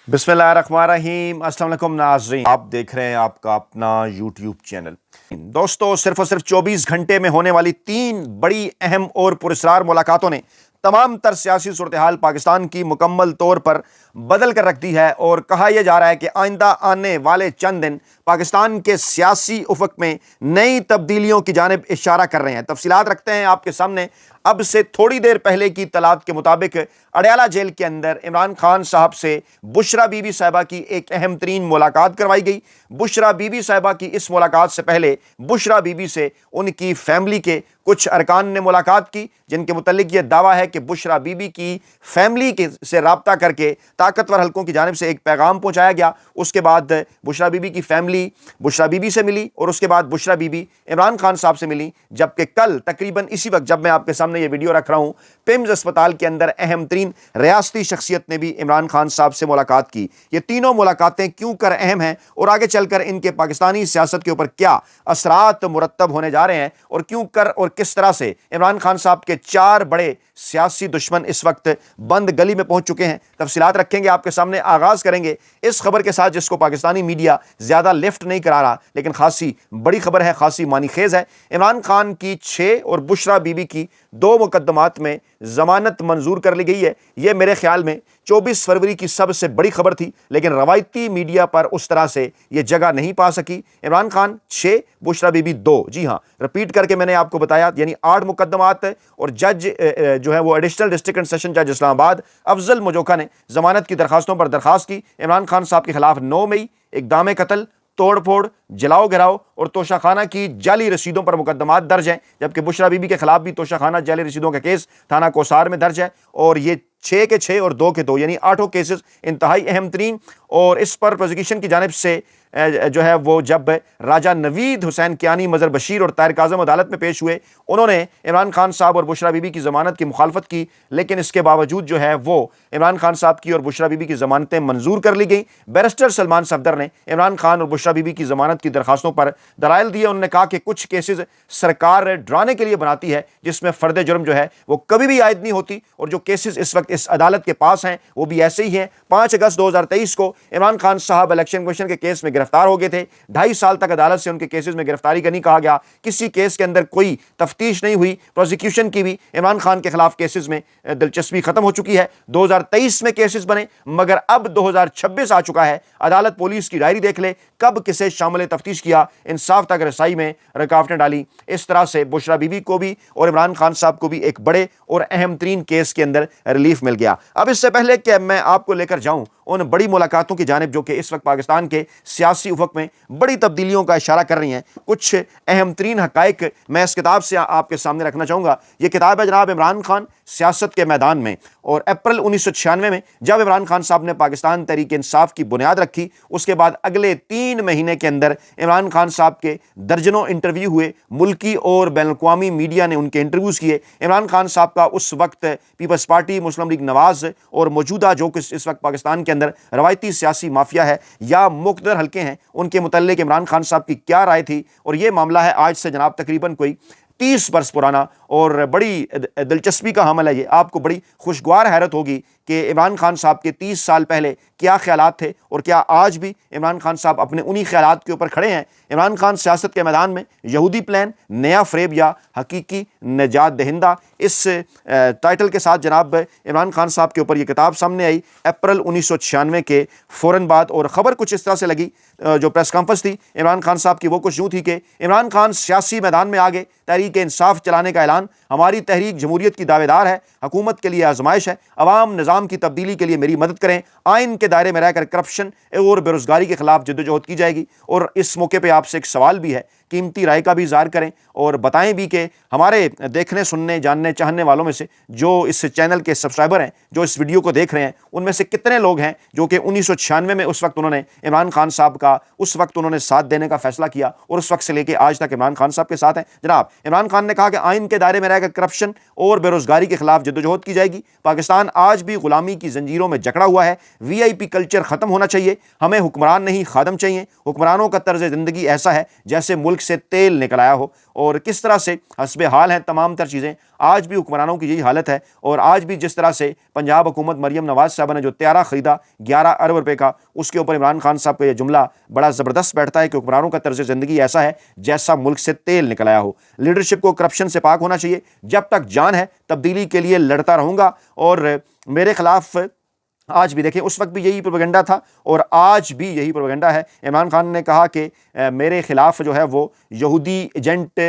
बिस्मिल्लाहिर्रहमानिर्रहीम। अस्सलाम वालेकुम नाज़रीन, आप देख रहे हैं आपका अपना यूट्यूब चैनल। दोस्तों, सिर्फ और सिर्फ 24 घंटे में होने वाली 3 बड़ी अहम और पुरस्कार मुलाकातों ने तमाम तर सियासी सूरत हाल पाकिस्तान की मुकम्मल तौर पर बदल कर रख दी है और कहा यह जा रहा है कि आइंदा आने वाले चंद दिन पाकिस्तान के सियासी उफक में नई तब्दीलियों की जानिब इशारा कर रहे हैं। तफसीलात रखते हैं आपके सामने। अब से थोड़ी देर पहले की तलात के मुताबिक अडयाला जेल के अंदर इमरान खान साहब से बुशरा बीबी साहिबा की एक अहम तरीन मुलाकात करवाई गई। बुशरा बीबी साहिबा की इस मुलाकात से पहले बुशरा बीबी से उनकी फैमिली के कुछ अरकान ने मुलाकात की, जिनके मुतल्लिक यह दावा है कि बुशरा बीबी की फैमिली के से राब्ता करके ताकतवर हलकों की जानिब से एक पैगाम पहुंचाया गया। उसके बाद बुशरा बीबी की फैमिली बुशरा बीबी से मिली और उसके बाद बुशरा बीबी इमरान खान साहब से मिली। जबकि कल तकरीबन इसी वक्त जब मैं आपके सामने ये वीडियो रख रहा हूं, पिम्स अस्पताल के अंदर अहम तरीन रियासती शख्सियत ने भी इमरान खान साहब से मुलाकात की। ये तीनों मुलाकातें क्यों कर अहम हैं और आगे चलकर इनके पाकिस्तानी सियासत के ऊपर क्या असरात मुरतब होने जा रहे हैं और क्यों कर और किस तरह से इमरान खान साहब के 4 बड़े सियासी दुश्मन इस वक्त बंद गली में पहुंच चुके हैं, तफसीलात रखेंगे आपके सामने। आगाज करेंगे इस खबर के साथ जिसको पाकिस्तानी मीडिया ज्यादा लिफ्ट नहीं करा रहा, लेकिन खासी बड़ी खबर है, खासी मानीखेज है। इमरान खान की 6 और बुशरा बीबी की 2 मुकदमात में जमानत मंजूर कर ली गई है। यह मेरे ख्याल में 24 फरवरी की सबसे बड़ी खबर थी, लेकिन रवायती मीडिया पर उस तरह से यह जगह नहीं पा सकी। इमरान खान 6, बुशरा बीबी 2। जी हां, रिपीट करके मैंने आपको बताया, यानी 8 मुकदमात। और जज जो है वो एडिशनल डिस्ट्रिक्ट एंड सेशन जज इस्लामाबाद अफजल मुजोका ने जमानत की दरखास्तों पर दरखास्त की। इमरान खान साहब के खिलाफ 9 मई इक़दाम कत्ल, तोड़ फोड़, जलाओ गिराओ और तोशाखाना की जाली रसीदों पर मुकदमात दर्ज हैं। जबकि बुशरा बीबी के खिलाफ भी तोशाखाना जाली रसीदों का केस थाना कोसार में दर्ज है और ये 6 के 6 और 2 के 2 यानी 8 केसेस इंतहाई अहम तरीन। और इस पर प्रोसिक्यूशन की जानिब से जो है वो जब राजा नवीद हुसैन कियानी, मजर बशीर और तारिक आजम अदालत में पेश हुए, उन्होंने इमरान खान साहब और बुशरा बीबी की जमानत की मुखालफत की, लेकिन इसके बावजूद जो है वो इमरान खान साहब की और बुशरा बीबी की जमानतें मंजूर कर ली गई। बैरिस्टर सलमान सफदर ने इमरान खान और बुशरा बीबी की जमानत की दरखास्तों पर दलाइल दिए। उन्होंने कहा कि कुछ केसेस सरकार डराने के लिए बनाती है, जिसमें फर्द जुर्म जो है वो कभी भी आयद नहीं होती, और जो केसेस इस वक्त इस अदालत के पास हैं वो भी ऐसे ही हैं। 5 अगस्त 2023 को इमरान खान साहब इलेक्शन कमीशन के केस में गिरफ्तार हो गए थे। 2.5 साल तक अदालत से उनके केसेस में गिरफ्तारी का नहीं कहा गया, किसी केस के अंदर कोई तफ्तीश नहीं हुई। प्रोसिक्यूशन की भी इमरान खान के खिलाफ केसेस में दिलचस्पी खत्म हो चुकी है। 2023 में केसेस बने, मगर अब 2026 आ चुका है। अदालत पुलिस की डायरी देख ले, कब किसे शामिल तफ्तीश किया, इंसाफ तक रसाई में रुकावटें डाली। इस तरह से बुशरा बीबी को भी और इमरान खान साहब को भी एक बड़े और अहम तरीन केस के अंदर रिलीफ मिल गया। अब इससे पहले कि मैं आपको लेकर जाऊं उन बड़ी मुलाकातों की जानिब जो कि इस वक्त पाकिस्तान के सियासी उफक में बड़ी तब्दीलियों का इशारा कर रही हैं, कुछ अहम तरीन हकाइक मैं इस किताब से आपके सामने रखना चाहूँगा। ये किताब है जनाब इमरान खान सियासत के मैदान में। और अप्रैल 1996 में जब इमरान खान साहब ने पाकिस्तान तहरीक इंसाफ की बुनियाद रखी, उसके बाद अगले 3 महीने के अंदर इमरान खान साहब के दर्जनों इंटरव्यू हुए, मुल्की और बैनुल-अक़वामी मीडिया ने उनके इंटरव्यूज़ किए। इमरान खान साहब का उस वक्त पीपल्स पार्टी, मुस्लिम लीग नवाज़ और मौजूदा जो कि इस वक्त पाकिस्तान के अंदर रवायती सियासी माफिया है या मुक़्तदर हल्के हैं, उनके मुतल्लिक इमरान खान साहब की क्या राय थी। और ये मामला है आज से जनाब तकरीबन कोई 30 बरस पुराना और बड़ी दिलचस्पी का हमल है। ये आपको बड़ी खुशगवार हैरत होगी कि इमरान खान साहब के 30 साल पहले क्या ख्यालात थे और क्या आज भी इमरान खान साहब अपने उन्हीं ख्यालात के ऊपर खड़े हैं। इमरान खान सियासत के मैदान में यहूदी प्लान, नया फ्रेब या हकीकी निजात दहिंदा, इस टाइटल के साथ जनाब इमरान खान साहब के ऊपर ये किताब सामने आई अप्रैल 1996 के फ़ौरन बाद। और ख़बर कुछ इस तरह से लगी, जो प्रेस कॉन्फ्रेंस थी इमरान खान साहब की वो कुछ यूँ थी कि इमरान खान सियासी मैदान में आगे, तहरीक इंसाफ चलाने का ऐलान, हमारी तहरीक जमहूरियत की दावेदार है, हुकूमत के लिए आजमाइश है, अवाम निज़ाम की तब्दीली के लिए मेरी मदद करें, आइन के दायरे में रहकर करप्शन और बेरोज़गारी के खिलाफ जद्दोजहद की जाएगी। और इस मौके पर आपसे एक सवाल भी है, कीमती राय का भी इज़हार करें और बताएं भी कि हमारे देखने, सुनने, जानने, चाहने वालों में से जो इस चैनल के सब्सक्राइबर हैं, जो इस वीडियो को देख रहे हैं, उनमें से कितने लोग हैं जो कि 1996 में उस वक्त उन्होंने इमरान खान साहब का उस वक्त उन्होंने साथ देने का फैसला किया और उस वक्त से लेकर आज तक इमरान खान साहब के साथ हैं। जनाब इमरान खान ने कहा कि आइन के दायरे में रहकर करप्शन और बेरोज़गारी के खिलाफ जद्दोजहद की जाएगी। पाकिस्तान आज भी गुलामी की जंजीरों में जकड़ा हुआ है। VIP कल्चर ख़त्म होना चाहिए। हमें हुक्मरान नहीं खादम चाहिए। हुक्मरानों का तर्ज ज़िंदगी ऐसा है जैसे मुल्क मुल्क से तेल निकल आया हो और किस तरह से हस्बे हाल हैं तमाम तर चीज़ें। आज भी हुक्मरानों की यही हालत है और आज भी जिस तरह से पंजाब हुकूमत मरियम नवाज साहब ने जो त्यारा खरीदा 11 अरब रुपए का, उसके ऊपर इमरान खान साहब का यह जुमला बड़ा ज़बरदस्त बैठता है कि हुक्मरानों का तर्ज ज़िंदगी ऐसा है जैसा मुल्क से तेल निकल आया हो। लीडरशिप को करप्शन से पाक होना चाहिए। जब तक जान है तब्दीली के लिए लड़ता रहूँगा और मेरे खिलाफ आज भी देखें, उस वक्त भी यही प्रोपेगेंडा था और आज भी यही प्रोपेगेंडा है। इमरान खान ने कहा कि मेरे खिलाफ जो है वो यहूदी एजेंट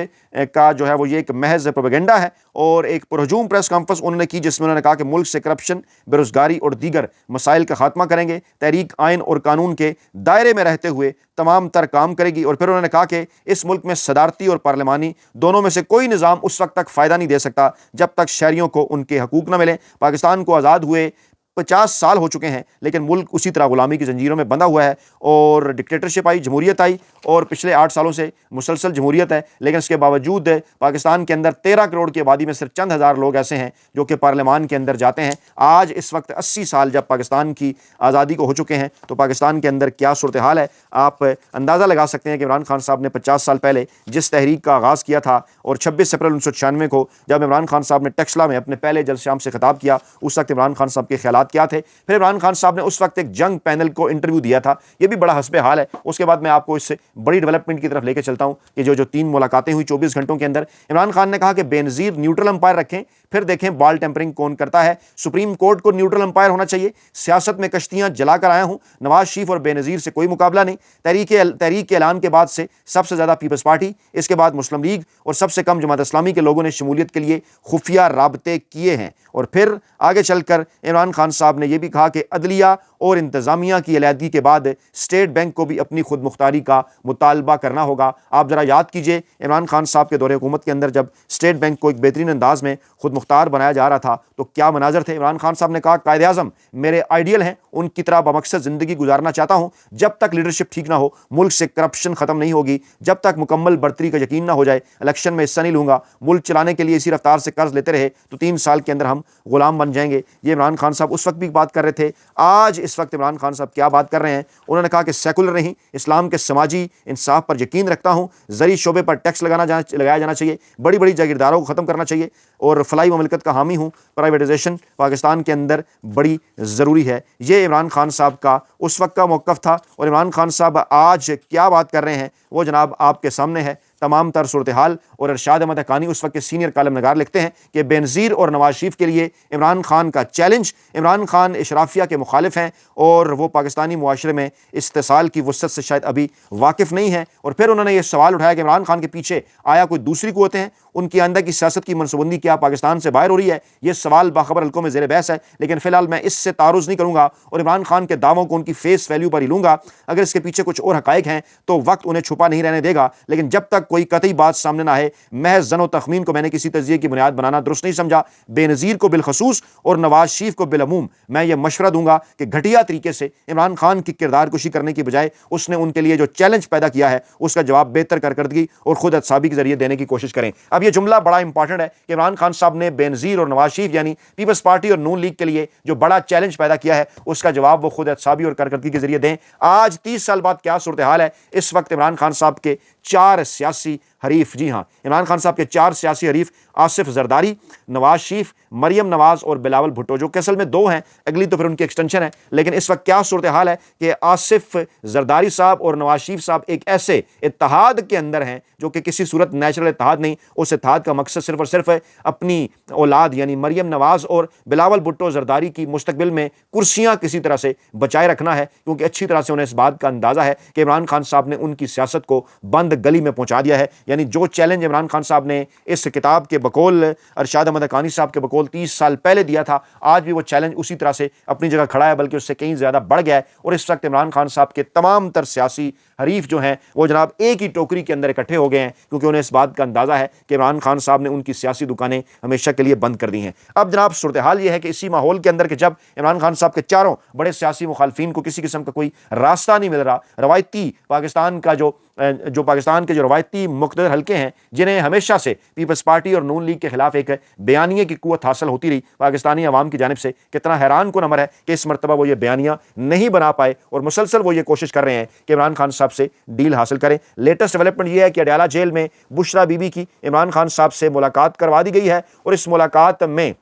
का जो है वो ये एक महज प्रोपेगेंडा है और एक पुरहजूम प्रेस कॉन्फ्रेंस उन्होंने की जिसमें उन्होंने कहा कि मुल्क से करप्शन, बेरोजगारी और दीगर मसाइल का खात्मा करेंगे, तहरीक आइन और कानून के दायरे में रहते हुए तमाम तर काम करेगी। और फिर उन्होंने कहा कि इस मुल्क में सदारती और पार्लिमानी दोनों में से कोई निज़ाम उस वक्त तक फ़ायदा नहीं दे सकता जब तक शहरियों को उनके हकूक़ न मिले। पाकिस्तान को आज़ाद हुए 50 साल हो चुके हैं लेकिन मुल्क उसी तरह गुलामी की जंजीरों में बंधा हुआ है और डिक्टेटरशिप आई, जमहूरियत आई और पिछले 8 सालों से मुसलसल जमहूरियत है। लेकिन इसके बावजूद पाकिस्तान के अंदर 13 करोड़ की आबादी में सिर्फ चंद हज़ार लोग ऐसे हैं जो कि पार्लियामान के अंदर जाते हैं। आज इस वक्त 80 साल जब पाकिस्तान की आज़ादी को हो चुके हैं तो पाकिस्तान के अंदर क्या सूरत हाल है आप अंदाज़ा लगा सकते हैं कि इमरान खान साहब ने 50 साल पहले जिस तहरीक का आगाज़ किया था और 26 अप्रैल 1996 को जब इमरान खान साहब ने टेक्सला में अपने पहले जलसे आम से खिताब किया, उस वक्त इमरान खान साहब के ख्यालात क्या थे। फिर इमरान खान साहब ने उस वक्त एक जंग पैनल को इंटरव्यू दिया था, यह भी बड़ा हस्बे हाल है। उसके बाद मैं आपको इससे बड़ी डेवलपमेंट की तरफ लेकर चलता हूं कि जो 3 मुलाकातें हुई 24 घंटों के अंदर। इमरान खान ने कहा कि बेनज़ीर न्यूट्रल अंपायर रखें, फिर देखें बॉल टेम्परिंग कौन करता है। सुप्रीम कोर्ट को न्यूट्रल अंपायर होना चाहिए। सियासत में कश्तियां जलाकर आया हूं, नवाज शरीफ और बेनज़ीर से कोई मुकाबला नहीं। तहरीक के ऐलान के बाद से सबसे ज़्यादा पीपल्स पार्टी, इसके बाद मुस्लिम लीग और सबसे कम जमात इस्लामी के लोगों ने शमूलियत के लिए खुफिया राबते किए हैं। और फिर आगे चलकर इमरान खान साहब ने यह भी कहा कि अदलिया और इंतज़ामिया की अलहदगी के बाद स्टेट बैंक को भी अपनी खुद मुख्तारी का मुतालबा करना होगा। आप ज़रा याद कीजिए इमरान खान साहब के दौरे हुकूमत के अंदर जब स्टेट बैंक को एक बेहतरीन अंदाज में खुद मुख्तार बनाया जा रहा था तो क्या मनाजर थे। इमरान खान साहब ने कहा कायदे आज़म मेरे आइडियल हैं, उनकी तरह बमकसद ज़िंदगी गुजारना चाहता हूँ। जब तक लीडरशिप ठीक ना हो, मुल्क से करप्शन ख़त्म नहीं होगी, जब तक मुकम्मल बढ़तरी का यकीन ना हो जाए, इलेक्शन में हिस्सा नहीं लूँगा। मुल्क चलाने के लिए इसी रफ्तार से कर्ज लेते रहे तो 3 साल के अंदर हम गुलाम बन जाएंगे। ये इमरान खान साहब उस वक्त भी बात कर रहे थे। आज इस वक्त इमरान खान साहब क्या बात कर रहे हैं। उन्होंने कहा कि सेकुलर नहीं, इस्लाम के समाजी इंसाफ पर यकीन रखता हूँ। ज़री शोबे पर टैक्स लगाया जाना चाहिए, बड़ी बड़ी जागीरदारों को ख़त्म करना चाहिए और फलाई ममलकत का हामी हूँ। प्राइवेटाइजेशन पाकिस्तान के अंदर बड़ी ज़रूरी है। ये इमरान खान साहब का उस वक्त का मौक़िफ़ था और इमरान खान साहब आज क्या बात कर रहे हैं वो जनाब आपके सामने है। तमाम तर सूरत हाल और अरशाद अहमद हक़ानी उस वक्त के सीनियर कालम नगार लिखते हैं कि बेनज़ीर और नवाज शरीफ के लिए इमरान खान का चैलेंज। इमरान खान इशराफिया के मुखालिफ हैं और वो पाकिस्तानी मुआशरे में इस्तिसाल की वसअत से शायद अभी वाकिफ़ नहीं है। और फिर उन्होंने ये सवाल उठाया कि इमरान खान के पीछे आया कोई दूसरी क़ुव्वतें हैं, उनकी आइंदा की सियासत की मनसूबबंदी क्या पाकिस्तान से बाहर हो रही है। ये सवाल बाखबर हल्कों में ज़ेर बहस है, लेकिन फ़िलहाल मैं इससे तारुज़ नहीं करूँगा और इमरान खान के दावों को उनकी फेस वैल्यू पर ही लूँगा। अगर इसके पीछे कुछ और हक़ाइक़ हैं तो वक्त उन्हें छुपा नहीं रहने देगा, लेकिन जब तक कोई कतई बात सामने ना आए, महज ज़न व तख़मीन को मैंने किसी तज़िये की बुनियाद बनाना दुरुस्त नहीं समझा। बेनज़ीर को बिलखसूस और नवाज शरीफ को बिलअमूम मैं ये मशवरा दूंगा कि घटिया तरीके से इमरान खान की किरदार कुशी करने की बजाय उसने उनके लिए जो चैलेंज पैदा किया है उसका जवाब बेहतर कारकर्दगी और खुद एहतसाबी के जरिए देने की कोशिश करें। अब ये जुमला बड़ा इंपॉर्टेंट है कि इमरान खान साहब ने बेनज़ीर और नवाज शरीफ यानी पीपल्स पार्टी और नून लीग के लिए जो बड़ा चैलेंज पैदा किया है उसका जवाब वो खुद एहतसाबी और कारकर्दगी के जरिए दें। आज 30 साल बाद क्या सूरत हाल है। इस वक्त इमरान खान साहब के 4 सियासी हरीफ, जी हाँ, इमरान खान साहब के 4 सियासी हरीफ आसिफ जरदारी, नवाज शरीफ, मरियम नवाज और बिलावल भुट्टो, जो कि असल में 2 हैं, अगली तो फिर उनकी एक्सटेंशन है। लेकिन इस वक्त क्या सूरत हाल है कि आसिफ जरदारी साहब और नवाज शरीफ साहब एक ऐसे इत्तेहाद के अंदर हैं जो कि किसी सूरत नेचुरल इत्तेहाद नहीं। उस इत्तेहाद का मकसद सिर्फ और सिर्फ अपनी औलाद यानी मरियम नवाज और बिलावल भुट्टो जरदारी की मुस्तकबिल में कुर्सियाँ किसी तरह से बचाए रखना है, क्योंकि अच्छी तरह से उन्हें इस बात का अंदाज़ा है कि इमरान खान साहब ने उनकी सियासत को बंद गली में पहुँचा दिया है। यानी जो चैलेंज इमरान खान साहब ने इस किताब के बकौल अरशाद अहमद हक़ानी साहब के बकौल 30 साल पहले दिया था, आज भी वो चैलेंज उसी तरह से अपनी जगह खड़ा है, बल्कि उससे कहीं ज़्यादा बढ़ गया है। और इस वक्त इमरान खान साहब के तमाम तर सियासी हरीफ जो हैं वो जनाब एक ही टोकरी के अंदर इकट्ठे हो गए हैं, क्योंकि उन्हें इस बात का अंदाज़ा है कि इमरान खान साहब ने उनकी सियासी दुकानें हमेशा के लिए बंद कर दी हैं। अब जनाब सूरत हाल ये है कि इसी माहौल के अंदर कि जब इमरान खान साहब के चारों बड़े सियासी मुखालफिन को किसी किस्म का कोई रास्ता नहीं मिल रहा, रवायती पाकिस्तान का जो जो पाकिस्तान के जो रवायती मुक़्तदर हल्के हैं, जिन्हें हमेशा से पीपल्स पार्टी और नून लीग के खिलाफ एक बयानिए की कुव्वत हासिल होती रही पाकिस्तानी अवाम की जानिब से, कितना हैरान कुन अमर है कि इस मरतबा वो ये बयानिया नहीं बना पाए और मुसलसल वो ये कोशिश कर रहे हैं कि इमरान खान साहब से डील हासिल करें। लेटेस्ट डेवलपमेंट ये है कि अडयाला जेल में बुशरा बीबी की इमरान खान साहब से मुलाकात करवा दी गई है और इस मुलाकात में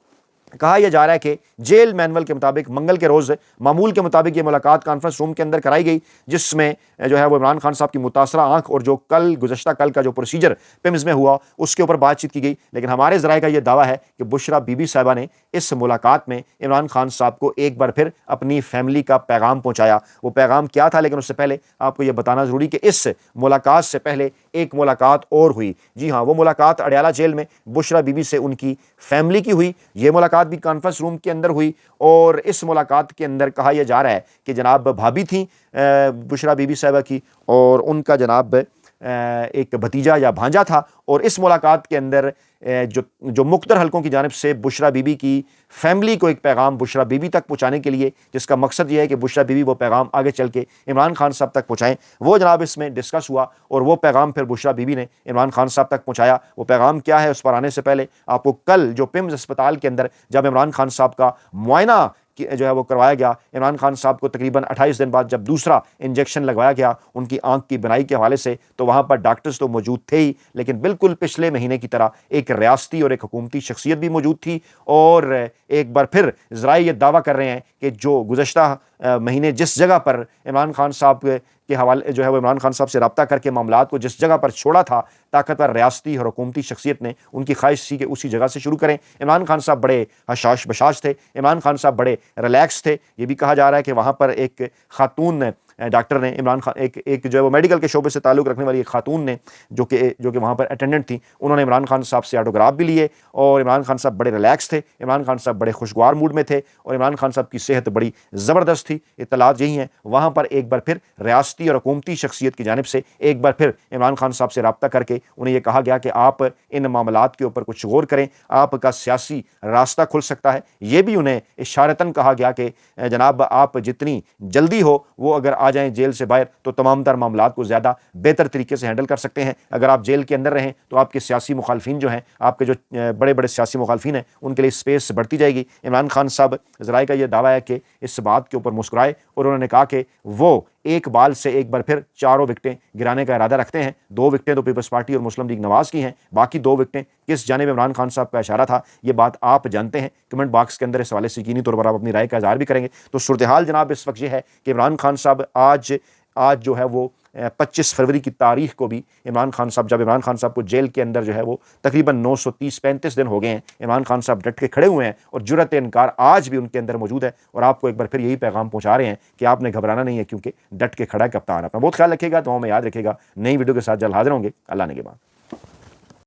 कहा यह जा रहा है कि जेल मैनुअल के मुताबिक मंगल के रोज़ मामूल के मुताबिक ये मुलाकात कॉन्फ्रेंस रूम के अंदर कराई गई, जिसमें जो है वो इमरान खान साहब की मुतासरा आंख और जो गुज़श्ता कल का जो प्रोसीजर पिम्स में हुआ उसके ऊपर बातचीत की गई। लेकिन हमारे ज़राए का यह दावा है कि बुशरा बीबी साहिबा ने इस मुलाकात में इमरान खान साहब को एक बार फिर अपनी फैमिली का पैगाम पहुँचाया। वो पैगाम क्या था, लेकिन उससे पहले आपको यह बताना ज़रूरी कि इस मुलाकात से पहले एक मुलाकात और हुई। जी हाँ, वो मुलाकात अडयाला जेल में बुशरा बीबी से उनकी फैमिली की हुई। ये मुलाकात भी कॉन्फ्रेंस रूम के अंदर हुई और इस मुलाकात के अंदर कहा यह जा रहा है कि जनाब भाभी थी बुशरा बीबी साहिबा की और उनका जनाब एक भतीजा या भांजा था। और इस मुलाकात के अंदर जो मुख्तर हलकों की जानिब से बुशरा बीबी की फैमिली को एक पैगाम बुशरा बीबी तक पहुँचाने के लिए, जिसका मकसद यह है कि बुशरा बीबी वो पैगाम आगे चल के इमरान खान साहब तक पहुँचाएँ, वो जनाब इसमें डिस्कस हुआ और वो पैगाम फिर बुशरा बीबी ने इमरान खान साहब तक पहुँचाया। वो पैगाम क्या है, उस पर आने से पहले आपको कल जो पिम्स अस्पताल के अंदर जब इमरान खान साहब का मुआयना जो है वो करवाया गया, इमरान खान साहब को तकरीबन 28 दिन बाद जब दूसरा इंजेक्शन लगवाया गया उनकी आंख की बनाई के हवाले से, तो वहाँ पर डॉक्टर्स तो मौजूद थे ही, लेकिन बिल्कुल पिछले महीने की तरह एक रियासती और एक हुकूमती शख्सियत भी मौजूद थी। और एक बार फिर ज़राए ये दावा कर रहे हैं कि जो गुज़श्ता महीने जिस जगह पर इमरान खान साहब के हवाले जो है वो इमरान खान साहब से रब्ता करके मामलात को जिस जगह पर छोड़ा था, ताकतवर रियासती और हुकूमती शख्सियत ने उनकी ख्वाहिश थी कि उसी जगह से शुरू करें। इमरान खान साहब बड़े हशाश बशाश थे, इमरान खान साहब बड़े रिलैक्स थे। ये भी कहा जा रहा है कि वहाँ पर एक खातून डॉक्टर ने इमरान खान एक जो है वो मेडिकल के शोबे से ताल्लुक़ रखने वाली एक खातून ने जो कि वहाँ पर अटेंडेंट थी, उन्होंने इमरान खान साहब से ऑटोग्राफ भी लिए और इमरान खान साहब बड़े रिलैक्स थे, इमरान खान साहब बड़े खुशगवार मूड में थे और इमरान खान साहब की सेहत बड़ी ज़बरदस्त थी। इत्तलात यही हैं। वहाँ पर एक बार फिर रियासती और हुकूमती शख्सियत की जानिब से एक बार फिर इमरान खान साहब से रब्ता करके उन्हें यह कहा गया कि आप इन मामलात के ऊपर कुछ गौर करें, आपका सियासी रास्ता खुल सकता है। ये भी उन्हें इशारतन कहा गया कि जनाब आप जितनी जल्दी हो वो अगर आ जाएँ जेल से बाहर तो तमाम तर मामलात को ज़्यादा बेहतर तरीके से हैंडल कर सकते हैं। अगर आप जेल के अंदर रहें तो आपके सियासी मुखालफिन जो हैं, आपके जो बड़े बड़े सियासी मुखालफिन हैं, उनके लिए स्पेस बढ़ती जाएगी। इमरान खान साहब ज़राए का यह दावा है कि इस बात के ऊपर मुस्कुराए और उन्होंने कहा कि वो एक बाल से एक बार फिर चारों विकटें गिराने का इरादा रखते हैं। 2 विकटें तो पीपल्स पार्टी और मुस्लिम लीग नवाज़ की हैं, बाकी 2 विकटें किस जानिब इमरान खान साहब का इशारा था, ये बात आप जानते हैं। कमेंट बॉक्स के अंदर इस हवाले से यकीनी तौर पर आप अपनी राय का इज़हार भी करेंगे। तो सूरत हाल जनाब इस वक्त ये है कि इमरान खान साहब आज जो है वो 25 फरवरी की तारीख को भी इमरान खान साहब को जेल के अंदर जो है वो तकरीबन 935 दिन हो गए हैं, इमरान खान साहब डट के खड़े हुए हैं और जुर्रत इनकार आज भी उनके अंदर मौजूद है। और आपको एक बार फिर यही पैगाम पहुंचा रहे हैं कि आपने घबराना नहीं है, क्योंकि डट के खड़ा है कप्तान। अपना बहुत ख्याल रखिएगा, तो हमें याद रखिएगा। नई वीडियो के साथ जल्द हाजिर होंगे। अल्लाह ने के बाद।